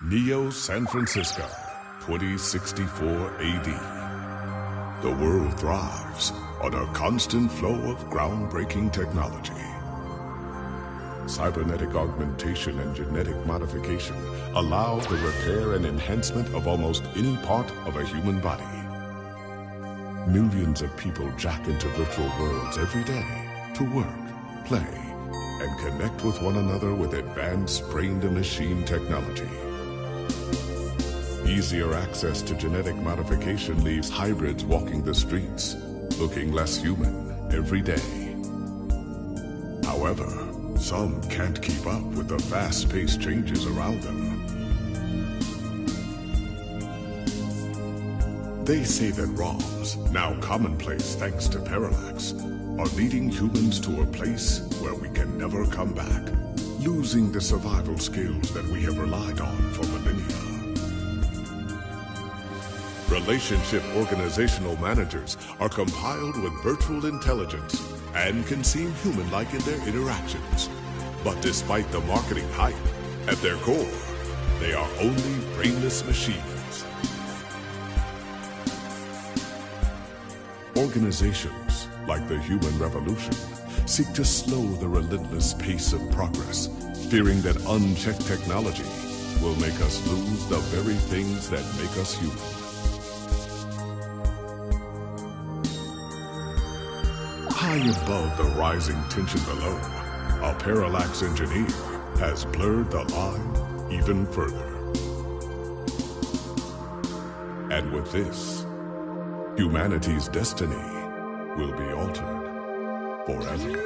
Neo San Francisco, 2064 AD. The world thrives on a constant flow of groundbreaking technology. Cybernetic augmentation and genetic modification allow the repair and enhancement of almost any part of a human body. Millions of people jack into virtual worlds every day to work, play, and connect with one another with advanced brain-to-machine technology. Easier access to genetic modification leaves hybrids walking the streets, looking less human every day. However, some can't keep up with the fast-paced changes around them. They say that ROMs, now commonplace thanks to Parallax, are leading humans to a place where we can never come back, losing the survival skills that we have relied on for millennia. Relationship organizational managers are compiled with virtual intelligence and can seem human-like in their interactions. But despite the marketing hype, at their core, they are only brainless machines. Organizations, like the Human Revolution, seek to slow the relentless pace of progress, fearing that unchecked technology will make us lose the very things that make us human. High above the rising tension below, a Parallax engineer has blurred the line even further. And with this, humanity's destiny will be altered forever.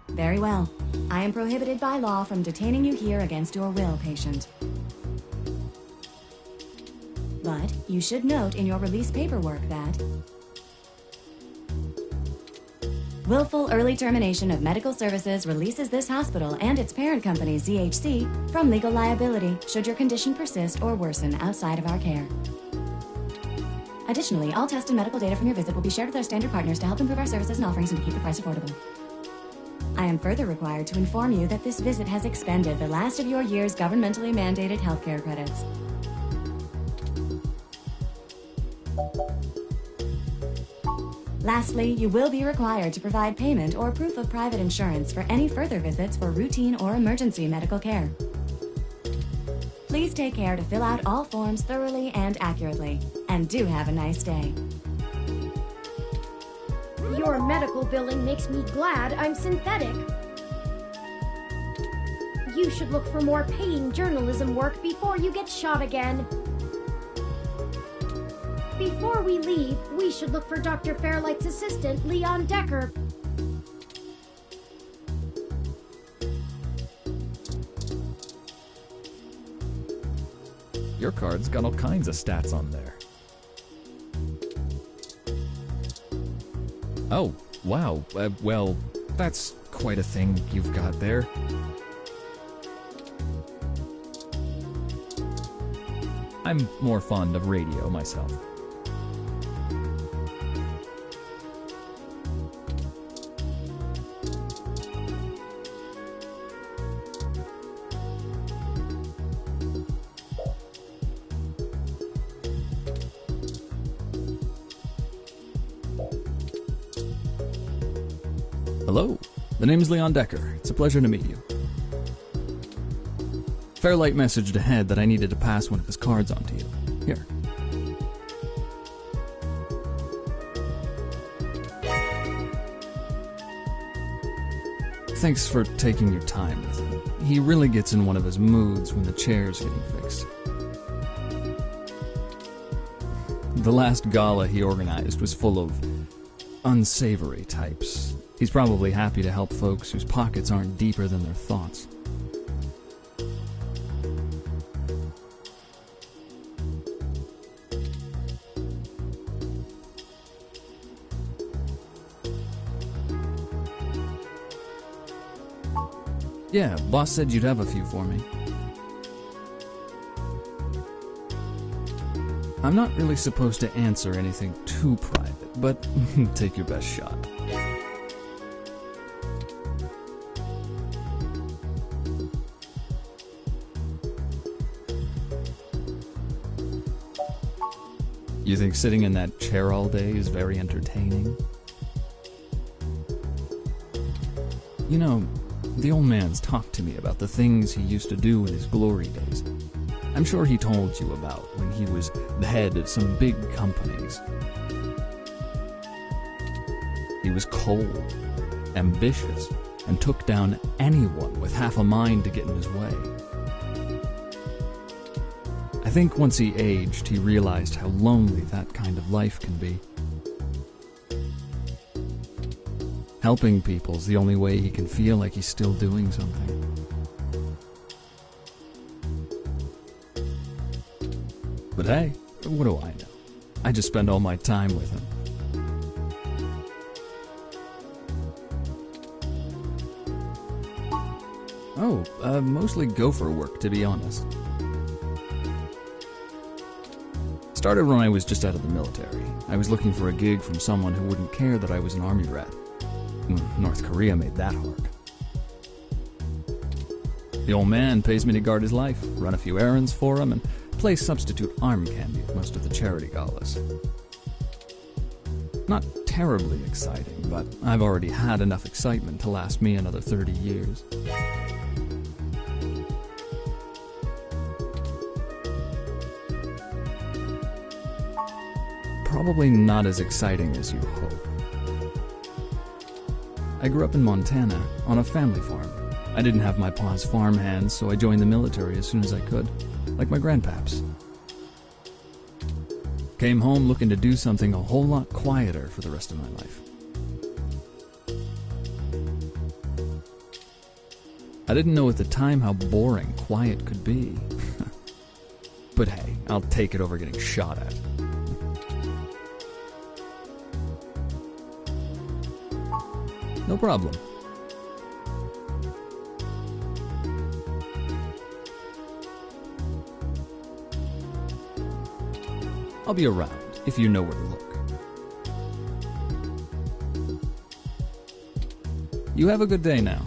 Very well. I am prohibited by law from detaining you here against your will, patient. But you should note in your release paperwork that willful early termination of medical services releases this hospital and its parent company, ZHC, from legal liability should your condition persist or worsen outside of our care. Additionally, all test and medical data from your visit will be shared with our standard partners to help improve our services and offerings and to keep the price affordable. I am further required to inform you that this visit has expended the last of your year's governmentally mandated healthcare credits. Lastly, you will be required to provide payment or proof of private insurance for any further visits for routine or emergency medical care. Please take care to fill out all forms thoroughly and accurately. And do have a nice day. Your medical billing makes me glad I'm synthetic. You should look for more paying journalism work before you get shot again. Before we leave, we should look for Dr. Fairlight's assistant, Leon Decker. Your card's got all kinds of stats on there. Oh, wow. Well, that's quite a thing you've got there. I'm more fond of radio myself. Hello, the name's Leon Decker. It's a pleasure to meet you. Fairlight messaged ahead that I needed to pass one of his cards on to you. Here. Thanks for taking your time with him. He really gets in one of his moods when the chair's getting fixed. The last gala he organized was full of unsavory types. He's probably happy to help folks whose pockets aren't deeper than their thoughts. Yeah, boss said you'd have a few for me. I'm not really supposed to answer anything too private, but take your best shot. You think sitting in that chair all day is very entertaining? You know, the old man's talked to me about the things he used to do in his glory days. I'm sure he told you about when he was the head of some big companies. He was cold, ambitious, and took down anyone with half a mind to get in his way. I think once he aged, he realized how lonely that kind of life can be. Helping people's the only way he can feel like he's still doing something. But hey, what do I know? I just spend all my time with him. Oh, mostly gopher work, to be honest. Started when I was just out of the military. I was looking for a gig from someone who wouldn't care that I was an army rat. North Korea made that hard. The old man pays me to guard his life, run a few errands for him, and play substitute arm candy at most of the charity galas. Not terribly exciting, but I've already had enough excitement to last me another 30 years. Probably not as exciting as you hope. I grew up in Montana, on a family farm. I didn't have my pa's farm hands, so I joined the military as soon as I could, like my grandpaps. Came home looking to do something a whole lot quieter for the rest of my life. I didn't know at the time how boring quiet could be. But hey, I'll take it over getting shot at. No problem. I'll be around if you know where to look. You have a good day now.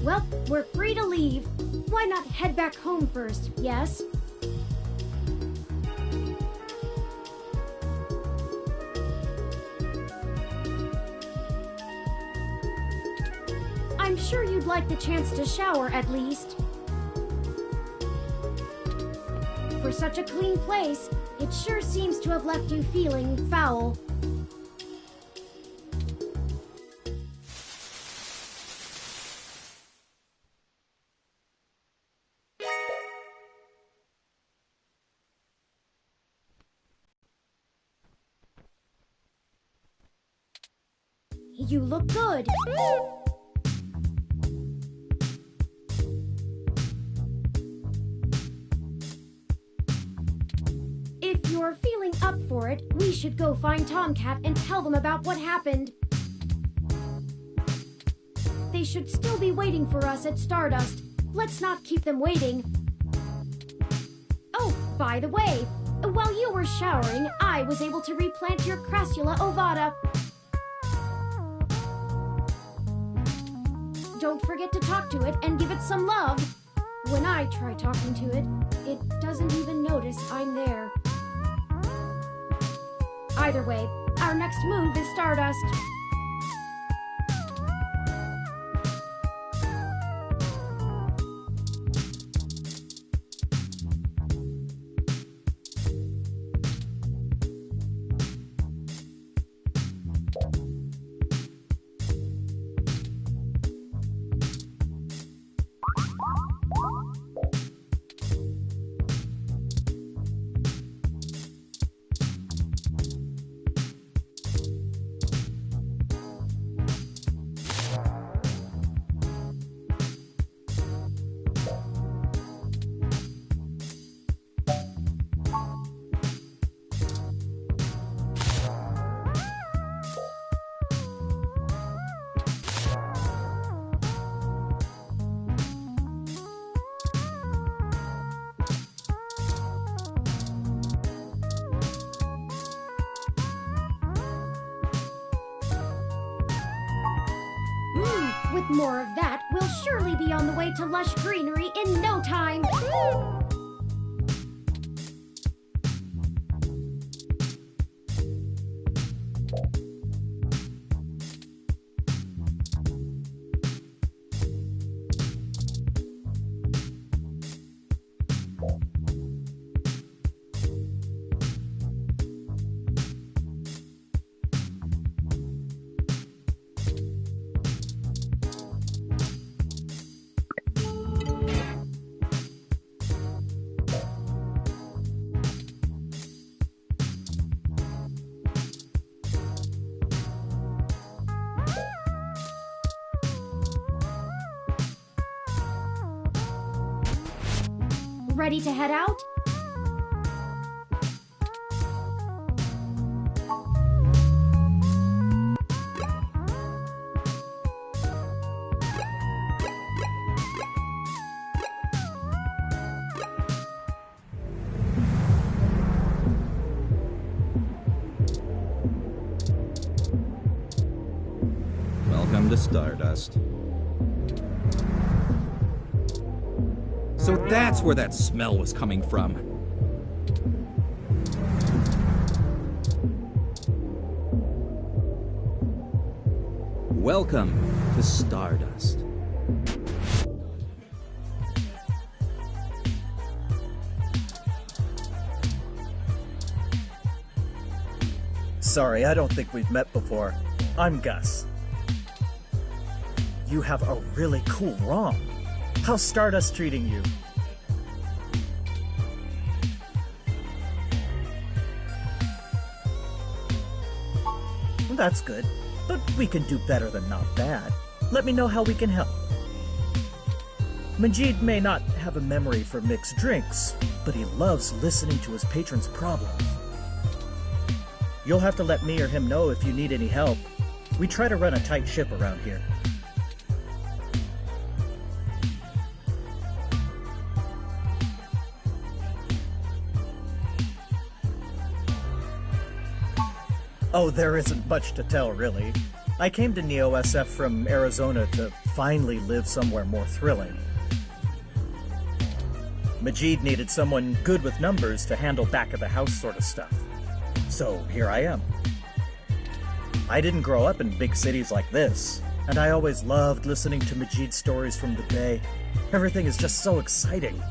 Well, we're free to leave. Why not head back home first, yes? I'm sure you'd like the chance to shower at least. For such a clean place, it sure seems to have left you feeling foul. You look good. If you're feeling up for it, we should go find Tomcat and tell them about what happened. They should still be waiting for us at Stardust. Let's not keep them waiting. Oh, by the way, while you were showering, I was able to replant your Crassula ovata. Don't forget to talk to it and give it some love. When I try talking to it, it doesn't even notice I'm there. Either way, our next move is Stardust. With more of that, we'll surely be on the way to lush greenery in no time. Ready to head out? Welcome to Stardust. So that's where that smell was coming from. Welcome to Stardust. Sorry, I don't think we've met before. I'm Gus. You have a really cool ROM. How's Stardust treating you? That's good, but we can do better than not bad. Let me know how we can help. Majid may not have a memory for mixed drinks, but he loves listening to his patrons' problems. You'll have to let me or him know if you need any help. We try to run a tight ship around here. Oh, there isn't much to tell, really. I came to Neo SF from Arizona to finally live somewhere more thrilling. Majid needed someone good with numbers to handle back-of-the-house sort of stuff. So here I am. I didn't grow up in big cities like this, and I always loved listening to Majid's stories from the Bay. Everything is just so exciting.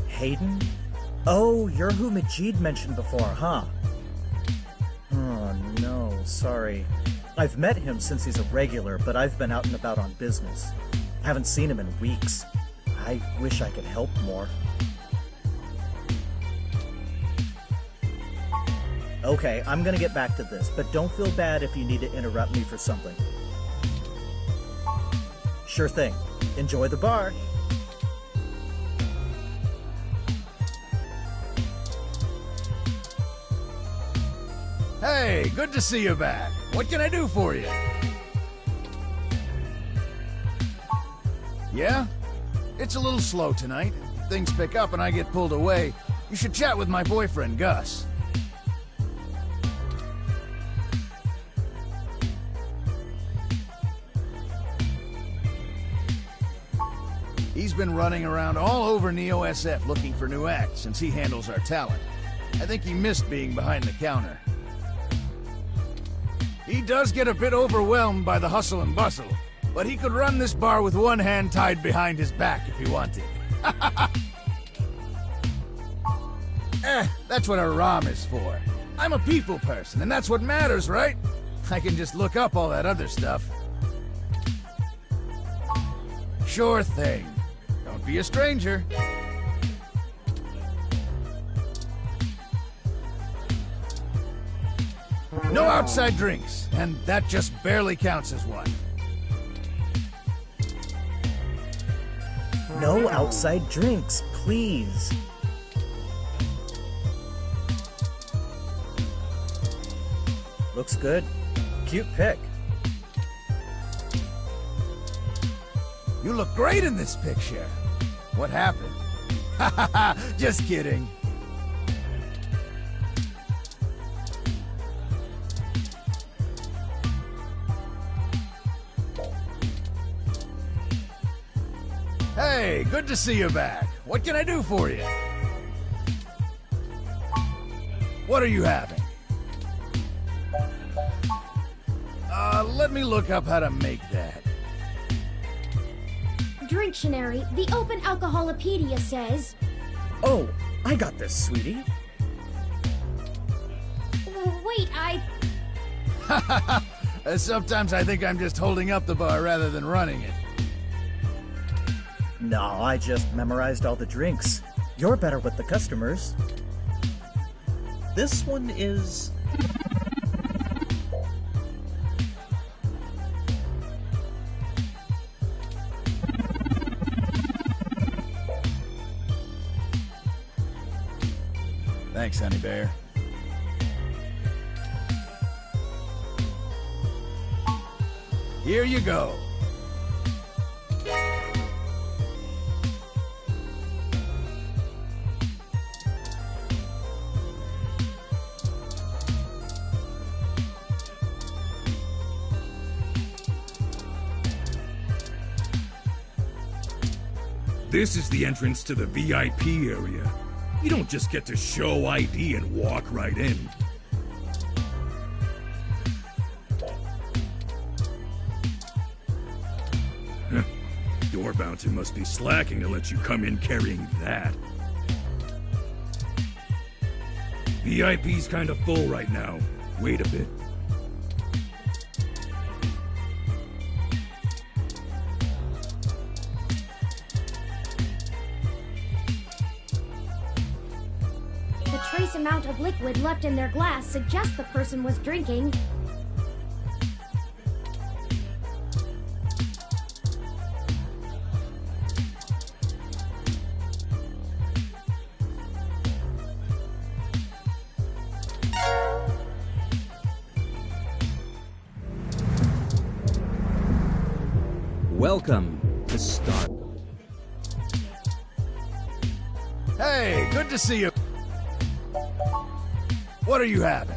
Hayden? Oh, you're who Majid mentioned before, huh? Oh, no, sorry. I've met him since he's a regular, but I've been out and about on business. Haven't seen him in weeks. I wish I could help more. Okay, I'm gonna get back to this, but don't feel bad if you need to interrupt me for something. Sure thing. Enjoy the bar. Hey, good to see you back. What can I do for you? Yeah? It's a little slow tonight. Things pick up and I get pulled away. You should chat with my boyfriend, Gus. He's been running around all over Neo SF looking for new acts since he handles our talent. I think he missed being behind the counter. He does get a bit overwhelmed by the hustle and bustle, but he could run this bar with one hand tied behind his back if he wanted. That's what a ROM is for. I'm a people person, and that's what matters, right? I can just look up all that other stuff. Sure thing. Don't be a stranger. No outside drinks, and that just barely counts as one. No outside drinks, please. Looks good. Cute pic. You look great in this picture. What happened? Ha ha ha! Just kidding. Hey, good to see you back. What can I do for you? What are you having? Let me look up how to make that. Dictionary, the Open Alcoholopedia says... Oh, I got this, sweetie. Wait, Sometimes I think I'm just holding up the bar rather than running it. No, I just memorized all the drinks. You're better with the customers. This one is... Thanks, Honey Bear. Here you go. This is the entrance to the VIP area. You don't just get to show ID and walk right in. Door bouncer must be slacking to let you come in carrying that. VIP's kind of full right now. Wait a bit. the trace amount of liquid left in their glass suggests the person was drinking. Welcome to Star. Hey, good to see you. What are you having?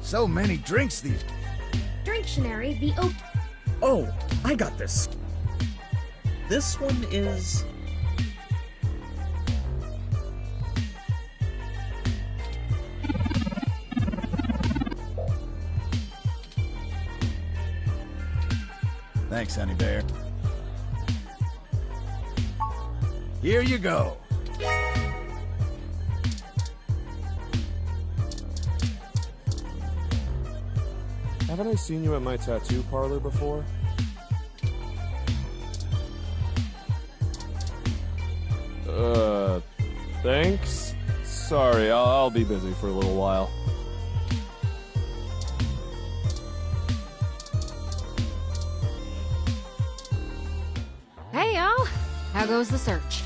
So many drinks these. Drinktionary, the oak. Oh, I got this. This one is... Thanks, Honey Bear. Here you go. Haven't I seen you at my tattoo parlor before? Thanks? Sorry, I'll be busy for a little while. Hey, y'all. How goes the search?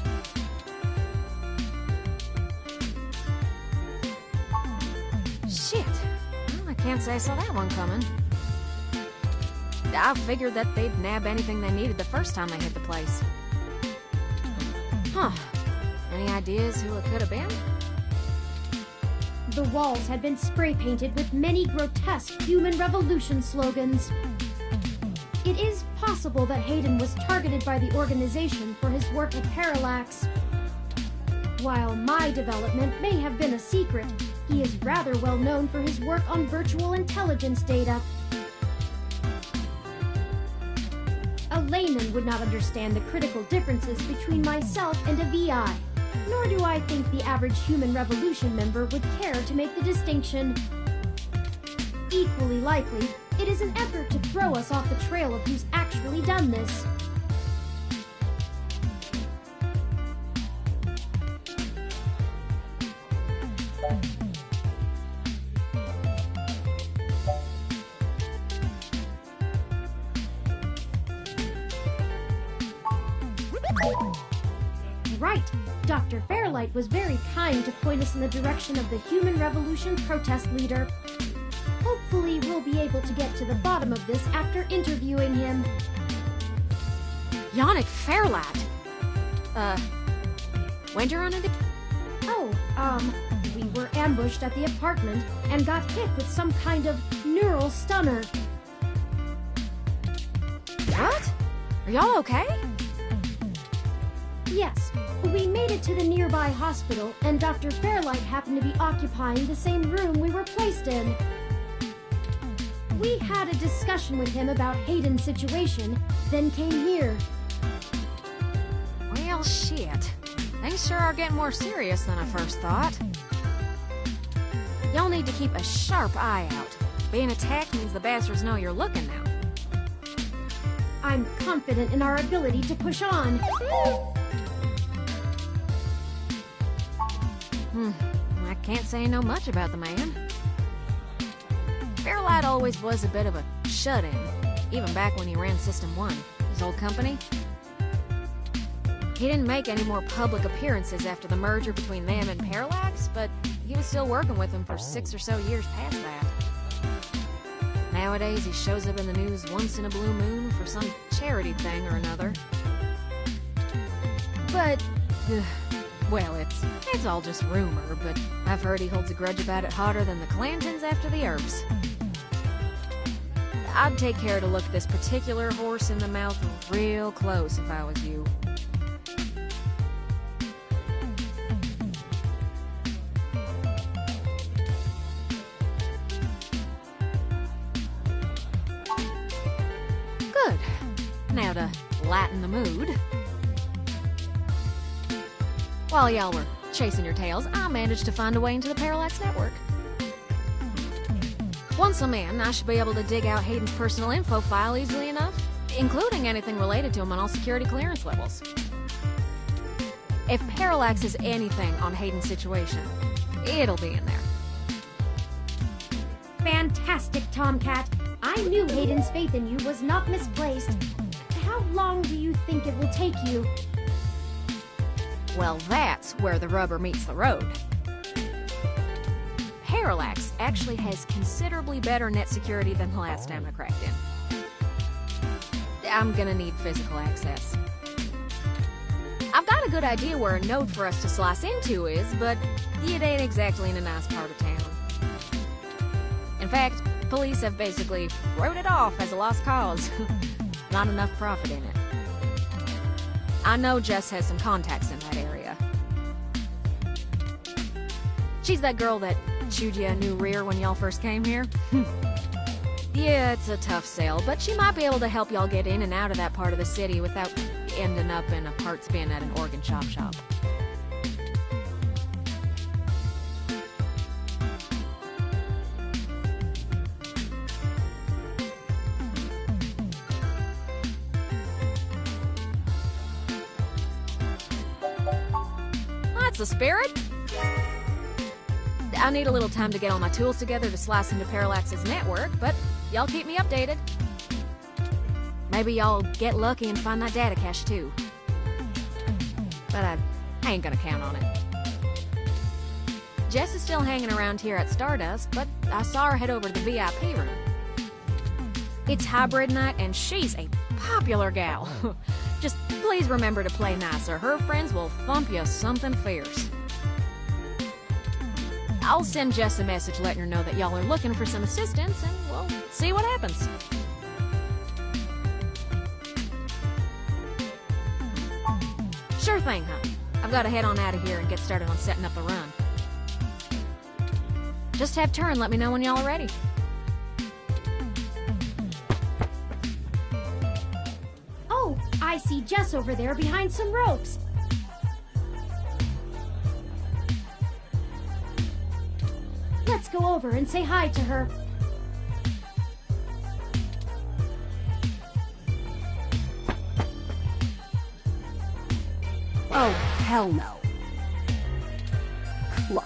Shit. Well, I can't say I saw that one coming. I figured that they'd nab anything they needed the first time they hit the place. Huh. Any ideas who it could have been? The walls had been spray painted with many grotesque human revolution slogans. It is possible that Hayden was targeted by the organization for his work at Parallax. While my development may have been a secret, he is rather well known for his work on virtual intelligence data. A layman would not understand the critical differences between myself and a VI, nor do I think the average Human Revolution member would care to make the distinction. Equally likely, it is an effort to throw us off the trail of who's actually done this. Right. Dr. Fairlight was very kind to point us in the direction of the Human Revolution protest leader. Hopefully, we'll be able to get to the bottom of this after interviewing him. Yannick Fairlight? When'd you run into... We were ambushed at the apartment and got hit with some kind of neural stunner. What? Are y'all okay? Yes, we made it to the nearby hospital, and Dr. Fairlight happened to be occupying the same room we were placed in. We had a discussion with him about Hayden's situation, then came here. Well, shit. Things sure are getting more serious than I first thought. Y'all need to keep a sharp eye out. Being attacked means the bastards know you're looking now. I'm confident in our ability to push on. I can't say I know much about the man. Fairlight always was a bit of a shut-in, even back when he ran System 1, his old company. He didn't make any more public appearances after the merger between them and Parallax, but he was still working with them for 6 or so years past that. Nowadays, he shows up in the news once in a blue moon for some charity thing or another. But, well, it's all just rumor, but I've heard he holds a grudge about it hotter than the Clantons after the Earps. I'd take care to look this particular horse in the mouth real close if I was you. Good. Now to lighten the mood. While y'all were chasing your tails, I managed to find a way into the Parallax network. Once I'm in, I should be able to dig out Hayden's personal info file easily enough, including anything related to him on all security clearance levels. If Parallax is anything on Hayden's situation, it'll be in there. Fantastic, Tomcat. I knew Hayden's faith in you was not misplaced. How long do you think it will take you? Well, that's where the rubber meets the road. Parallax actually has considerably better net security than the last time I cracked in. I'm gonna need physical access. I've got a good idea where a node for us to slice into is, but it ain't exactly in a nice part of town. In fact, police have basically wrote it off as a lost cause. Not enough profit in it. I know Jess has some contacts in that area. She's that girl that chewed you a new rear when y'all first came here. Yeah, it's a tough sell, but she might be able to help y'all get in and out of that part of the city without ending up in a parts bin at an organ shop. That's the spirit. I need a little time to get all my tools together to slice into Parallax's network, but y'all keep me updated. Maybe y'all get lucky and find that data cache too. But I ain't gonna count on it. Jess is still hanging around here at Stardust, but I saw her head over to the VIP room. It's hybrid night and she's a popular gal. Just please remember to play nice or her friends will thump you something fierce. I'll send Jess a message letting her know that y'all are looking for some assistance, and we'll see what happens. Sure thing, huh? I've got to head on out of here and get started on setting up the run. Just have Turin let me know when y'all are ready. Oh, I see Jess over there behind some ropes. Let's go over and say hi to her. Oh, hell no. Look,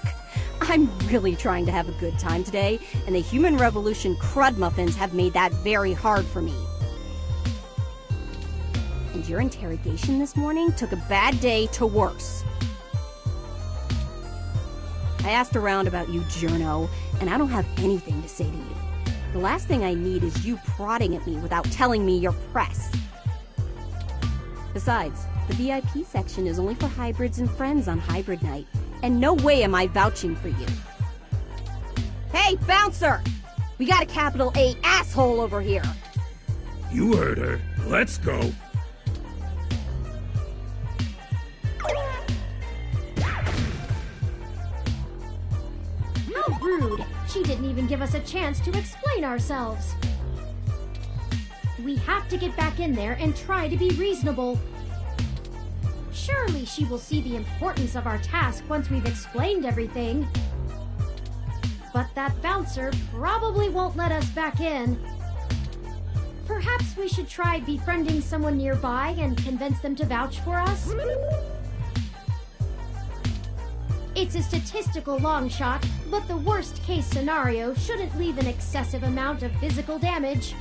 I'm really trying to have a good time today, and the Human Revolution crud muffins have made that very hard for me. And your interrogation this morning took a bad day to worse. I asked around about you, Journo, and I don't have anything to say to you. The last thing I need is you prodding at me without telling me you're press. Besides, the VIP section is only for hybrids and friends on hybrid night, and no way am I vouching for you. Hey, bouncer! We got a capital A asshole over here! You heard her. Let's go. How rude! She didn't even give us a chance to explain ourselves. We have to get back in there and try to be reasonable. Surely she will see the importance of our task once we've explained everything. But that bouncer probably won't let us back in. Perhaps we should try befriending someone nearby and convince them to vouch for us? It's a statistical long shot, but the worst case scenario shouldn't leave an excessive amount of physical damage.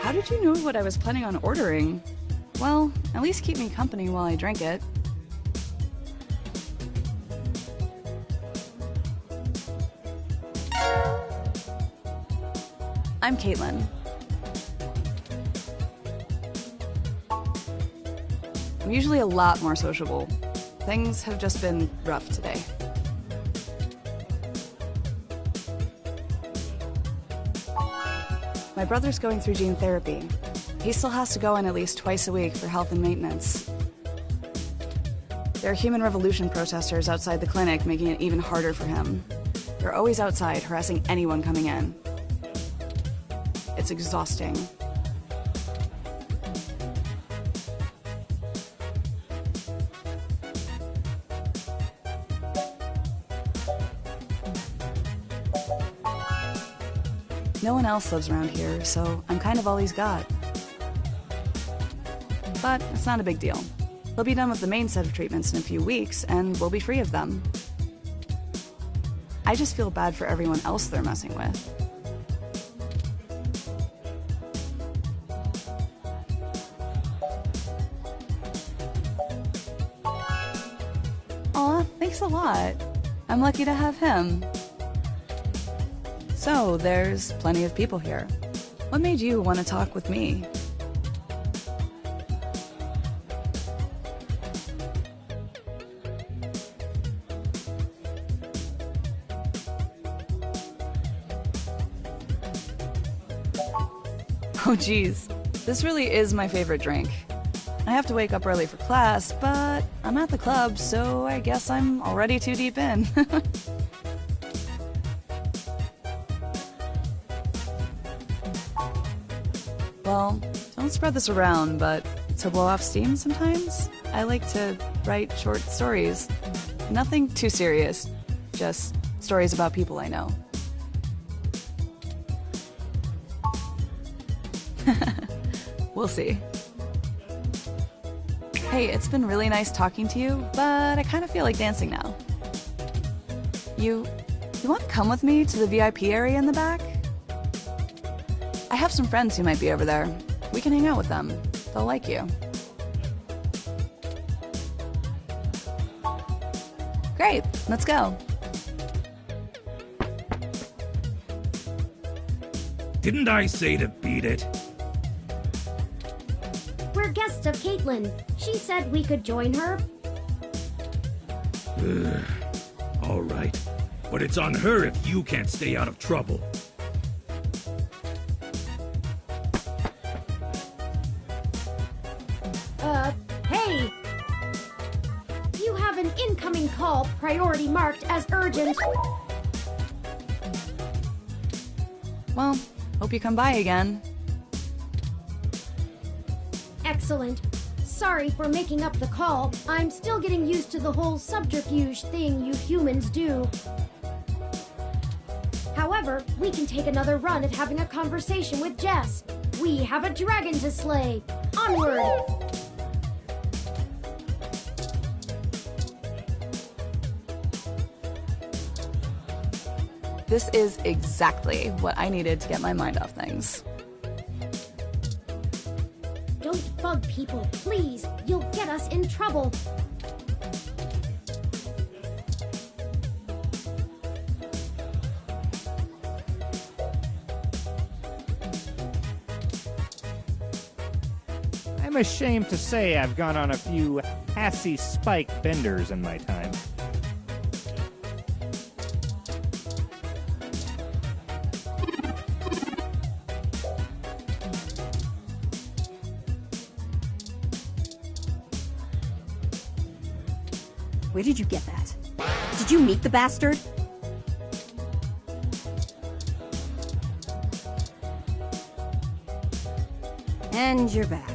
How did you know what I was planning on ordering? Well, at least keep me company while I drank it. I'm Caitlin. I'm usually a lot more sociable. Things have just been rough today. My brother's going through gene therapy. He still has to go in at least twice a week for health and maintenance. There are Human Revolution protesters outside the clinic, making it even harder for him. They're always outside, harassing anyone coming in. It's exhausting. No one else lives around here, so I'm kind of all he's got. But it's not a big deal. He'll be done with the main set of treatments in a few weeks, and we'll be free of them. I just feel bad for everyone else they're messing with. Aw, thanks a lot. I'm lucky to have him. So, there's plenty of people here. What made you want to talk with me? Oh geez, this really is my favorite drink. I have to wake up early for class, but I'm at the club, so I guess I'm already too deep in. Well, don't spread this around, but to blow off steam sometimes, I like to write short stories. Nothing too serious, just stories about people I know. We'll see. Hey, it's been really nice talking to you, but I kind of feel like dancing now. You want to come with me to the VIP area in the back? I have some friends who might be over there. We can hang out with them. They'll like you. Great, let's go. Didn't I say to beat it? We're guests of Caitlin. She said we could join her. All right. But it's on her if you can't stay out of trouble. Hey! You have an incoming call, priority marked as urgent. Well, hope you come by again. Excellent. Sorry for making up the call. I'm still getting used to the whole subterfuge thing you humans do. However, we can take another run at having a conversation with Jess. We have a dragon to slay. Onward! This is exactly what I needed to get my mind off things. Don't bug people, please. You'll get us in trouble. I'm ashamed to say I've gone on a few assy spike benders in my time. Where did you get that? Did you meet the bastard? And you're back.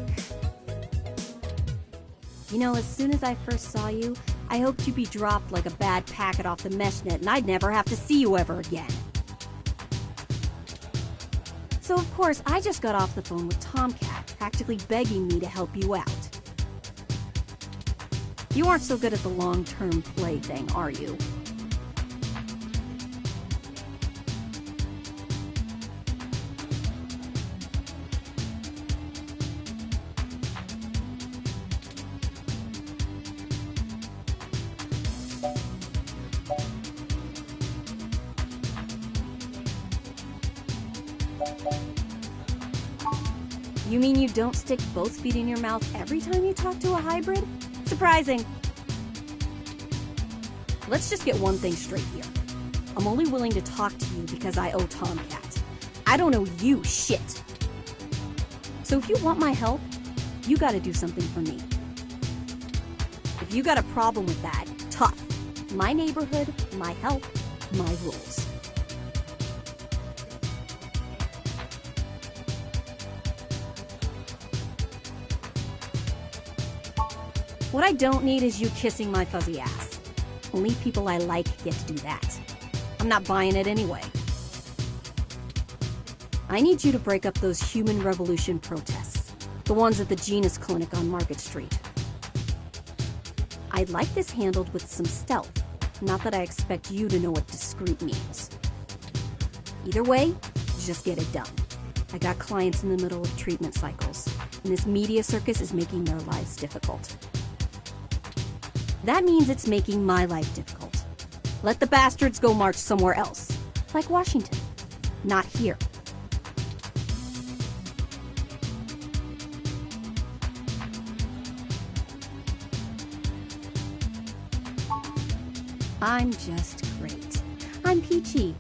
You know, as soon as I first saw you, I hoped you'd be dropped like a bad packet off the mesh net and I'd never have to see you ever again. So of course, I just got off the phone with Tomcat, practically begging me to help you out. You aren't so good at the long-term play thing, are you? You mean you don't stick both feet in your mouth every time you talk to a hybrid? Surprising. Let's just get one thing straight here. I'm only willing to talk to you because I owe Tomcat. I don't owe you shit. So if you want my help, you gotta do something for me. If you got a problem with that, tough. My neighborhood, my help, my rules. What I don't need is you kissing my fuzzy ass. Only people I like get to do that. I'm not buying it anyway. I need you to break up those Human Revolution protests. The ones at the Genus Clinic on Market Street. I'd like this handled with some stealth. Not that I expect you to know what discreet means. Either way, just get it done. I got clients in the middle of treatment cycles, and this media circus is making their lives difficult. That means it's making my life difficult. Let the bastards go march somewhere else, like Washington. Not here. I'm just great. I'm peachy.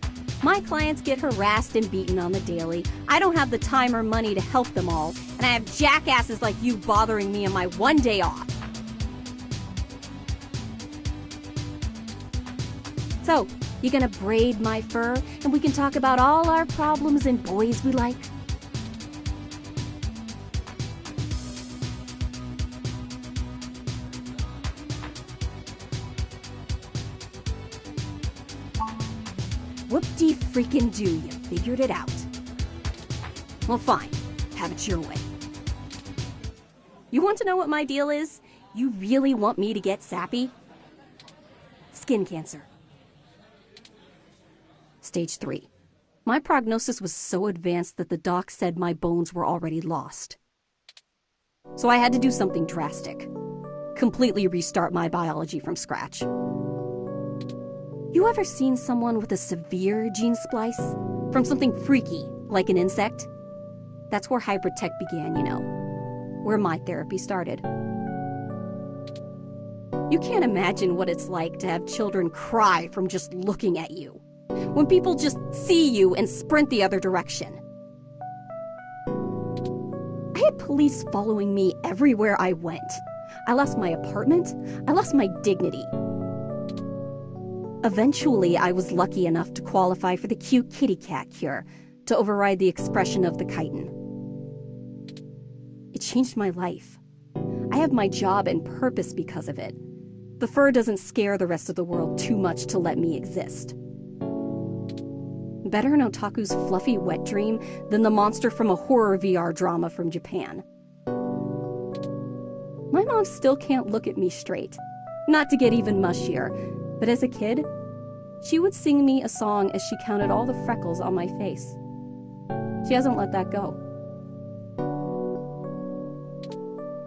My clients get harassed and beaten on the daily. I don't have the time or money to help them all, and I have jackasses like you bothering me on my one day off. So, you gonna braid my fur, and we can talk about all our problems and boys we like? Whoop-de-freaking-do, you figured it out. Well, fine. Have it your way. You want to know what my deal is? You really want me to get sappy? Skin cancer. Stage 3. My prognosis was so advanced that the doc said my bones were already lost. So I had to do something drastic. Completely restart my biology from scratch. You ever seen someone with a severe gene splice? From something freaky, like an insect? That's where hybrid tech began, you know. Where my therapy started. You can't imagine what it's like to have children cry from just looking at you. When people just see you and sprint the other direction. I had police following me everywhere I went. I lost my apartment. I lost my dignity. Eventually, I was lucky enough to qualify for the cute kitty cat cure to override the expression of the chitin. It changed my life. I have my job and purpose because of it. The fur doesn't scare the rest of the world too much to let me exist. Better an otaku's fluffy wet dream than the monster from a horror VR drama from Japan. My mom still can't look at me straight. Not to get even mushier, but as a kid, she would sing me a song as she counted all the freckles on my face. She hasn't let that go.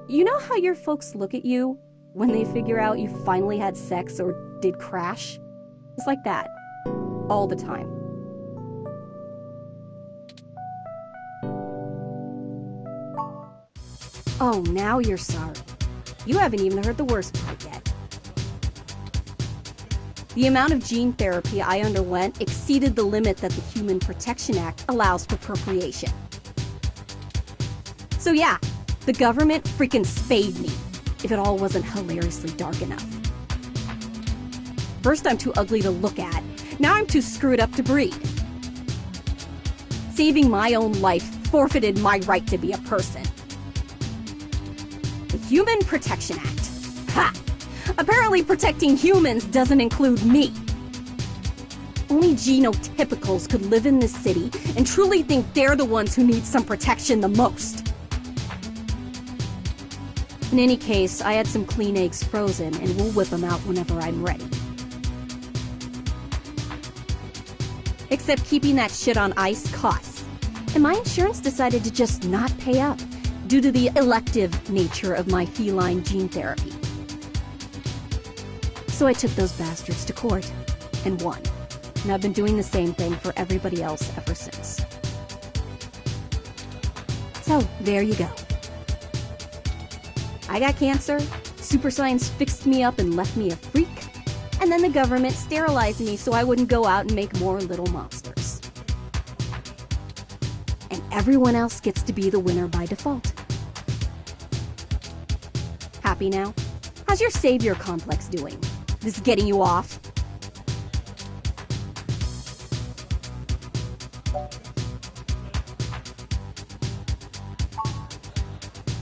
You know how your folks look at you when they figure out you finally had sex or did crash? It's like that. All the time. Oh, now you're sorry. You haven't even heard the worst part yet. The amount of gene therapy I underwent exceeded the limit that the Human Protection Act allows for procreation. So yeah, the government freaking spayed me, if it all wasn't hilariously dark enough. First I'm too ugly to look at, now I'm too screwed up to breed. Saving my own life forfeited my right to be a person. The Human Protection Act. Ha! Apparently protecting humans doesn't include me. Only genotypicals could live in this city and truly think they're the ones who need some protection the most. In any case, I had some clean eggs frozen and we'll whip them out whenever I'm ready. Except keeping that shit on ice costs. And my insurance decided to just not pay up due to the elective nature of my feline gene therapy. So I took those bastards to court and won. And I've been doing the same thing for everybody else ever since. So, there you go. I got cancer, super science fixed me up and left me a freak, and then the government sterilized me so I wouldn't go out and make more little monsters. and everyone else gets to be the winner by default. Happy now? How's your savior complex doing? This is getting you off?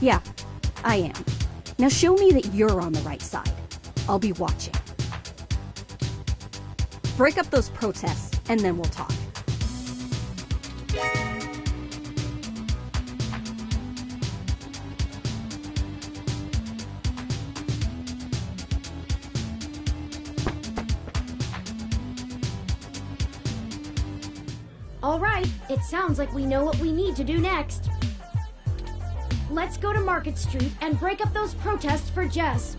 Yeah, I am. Now show me that you're on the right side. I'll be watching. Break up those protests, and then we'll talk. All right, it sounds like we know what we need to do next. Let's go to Market Street and break up those protests for Jess.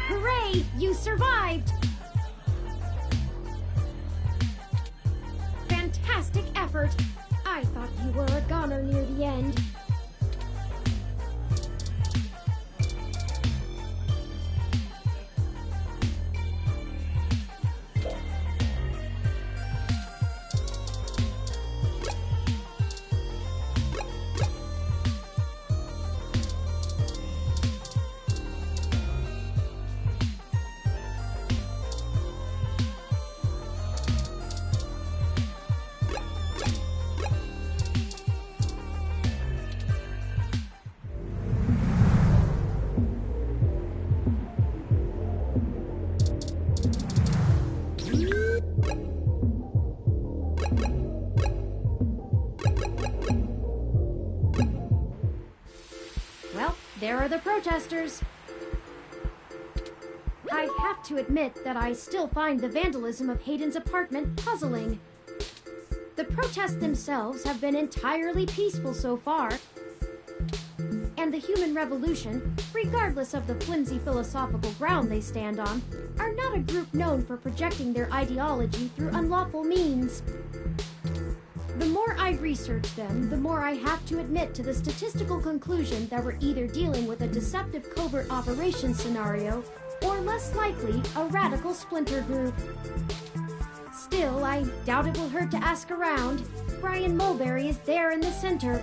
Hooray! You survived! Fantastic effort! I thought you were a goner near the end. Well, there are the protesters. I have to admit that I still find the vandalism of Hayden's apartment puzzling. The protests themselves have been entirely peaceful so far, and the Human Revolution, regardless of the flimsy philosophical ground they stand on, are not a group known for projecting their ideology through unlawful means. The more I research them, the more I have to admit to the statistical conclusion that we're either dealing with a deceptive covert operations scenario, or less likely, a radical splinter group. Still, I doubt it will hurt to ask around. Brian Mulberry is there in the center.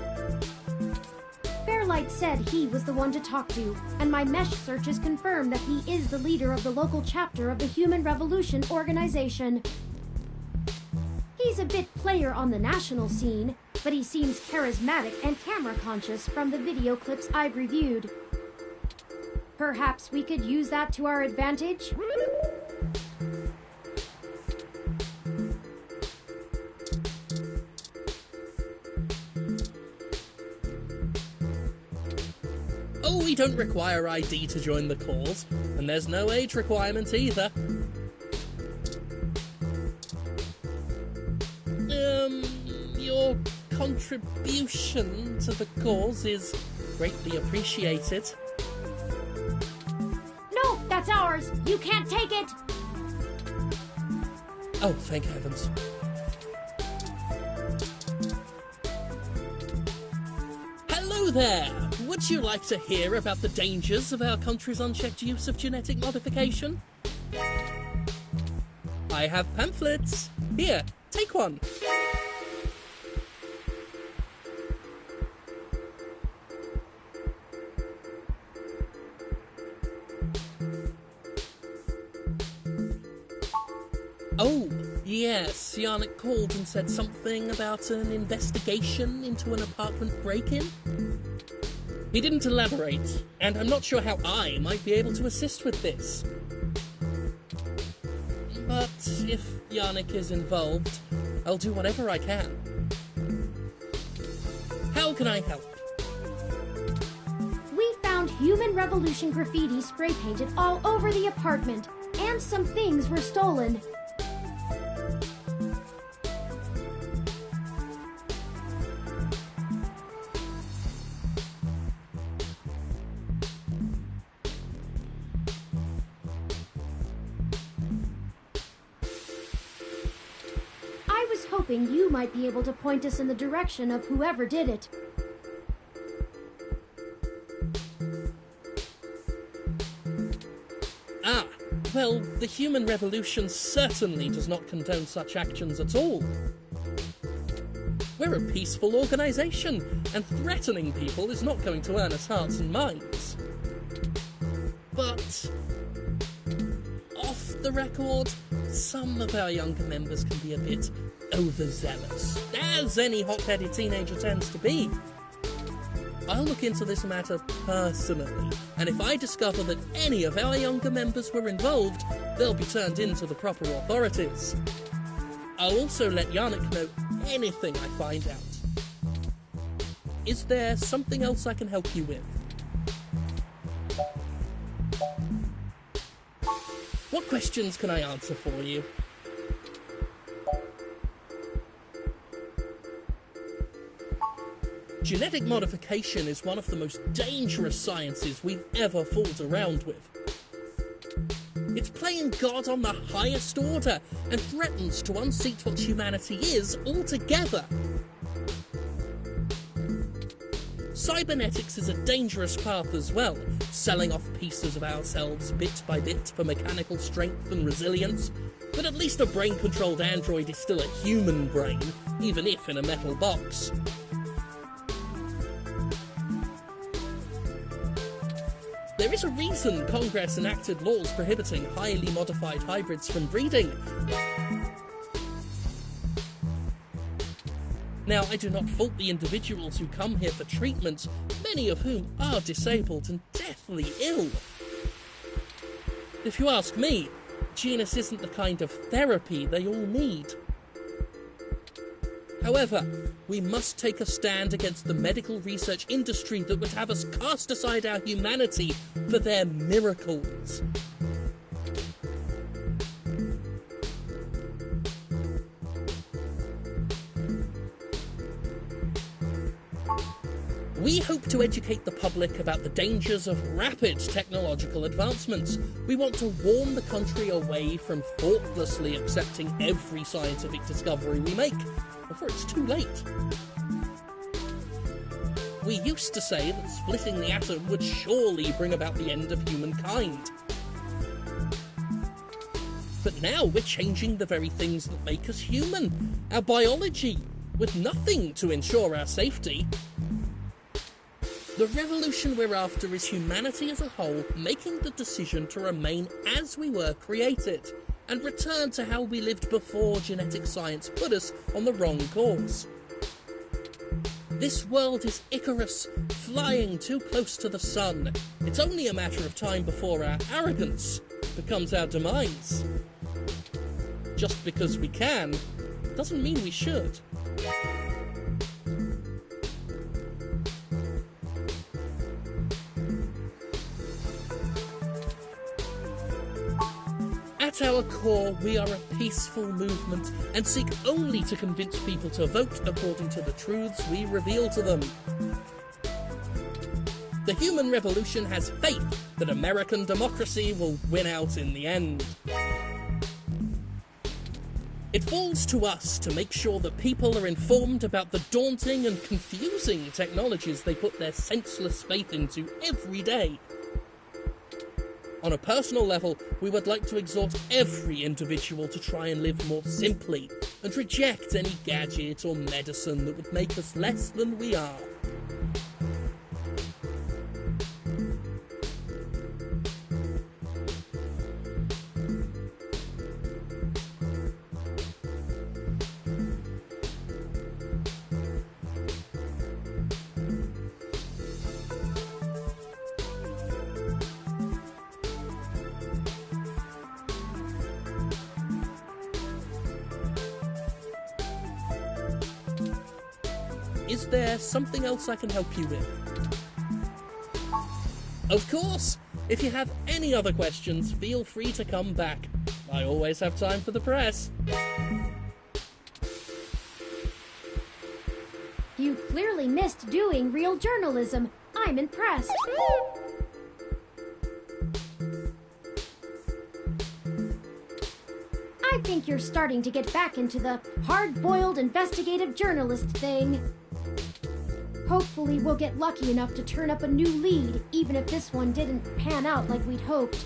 Fairlight said he was the one to talk to, and my mesh searches confirm that he is the leader of the local chapter of the Human Revolution organization. He's a bit player on the national scene, but he seems charismatic and camera-conscious from the video clips I've reviewed. Perhaps we could use that to our advantage? Oh, we don't require ID to join the cause, and there's no age requirement either. Your contribution to the cause is greatly appreciated. No, that's ours! You can't take it! Oh, thank heavens. Hello there! Would you like to hear about the dangers of our country's unchecked use of genetic modification? I have pamphlets. Here, take one. Oh, Yes, Yannick called and said something about an investigation into an apartment break-in. He didn't elaborate, and I'm not sure how I might be able to assist with this. But if Yannick is involved, I'll do whatever I can. How can I help? We found Human Revolution graffiti spray painted all over the apartment, and some things were stolen. I was hoping you might be able to point us in the direction of whoever did it. Well, the Human Revolution certainly does not condone such actions at all. We're a peaceful organisation, and threatening people is not going to earn us hearts and minds. But off the record, some of our younger members can be a bit overzealous, as any hot-headed teenager tends to be. I'll look into this matter personally, and if I discover that any of our younger members were involved, they'll be turned in to the proper authorities. I'll also let Yannick know anything I find out. Is there something else I can help you with? What questions can I answer for you? Genetic modification is one of the most dangerous sciences we've ever fooled around with. It's playing God on the highest order and threatens to unseat what humanity is altogether. Cybernetics is a dangerous path as well, selling off pieces of ourselves bit by bit for mechanical strength and resilience, but at least a brain-controlled android is still a human brain, even if in a metal box. There is a reason Congress enacted laws prohibiting highly modified hybrids from breeding. Now, I do not fault the individuals who come here for treatment, many of whom are disabled and deathly ill. If you ask me, Genus isn't the kind of therapy they all need. However, we must take a stand against the medical research industry that would have us cast aside our humanity for their miracles. We hope to educate the public about the dangers of rapid technological advancements. We want to warn the country away from thoughtlessly accepting every scientific discovery we make, before it's too late. We used to say that splitting the atom would surely bring about the end of humankind. But now we're changing the very things that make us human, our biology, with nothing to ensure our safety. The revolution we're after is humanity as a whole making the decision to remain as we were created, and return to how we lived before genetic science put us on the wrong course. This world is Icarus, flying too close to the sun. It's only a matter of time before our arrogance becomes our demise. Just because we can, doesn't mean we should. At our core, we are a peaceful movement and seek only to convince people to vote according to the truths we reveal to them. The Human Revolution has faith that American democracy will win out in the end. It falls to us to make sure that people are informed about the daunting and confusing technologies they put their senseless faith into every day. On a personal level, we would like to exhort every individual to try and live more simply, and reject any gadget or medicine that would make us less than we are. Is there something else I can help you with? Of course! If you have any other questions, feel free to come back. I always have time for the press. You clearly missed doing real journalism. I'm impressed. I think you're starting to get back into the hard-boiled investigative journalist thing. Hopefully we'll get lucky enough to turn up a new lead, even if this one didn't pan out like we'd hoped.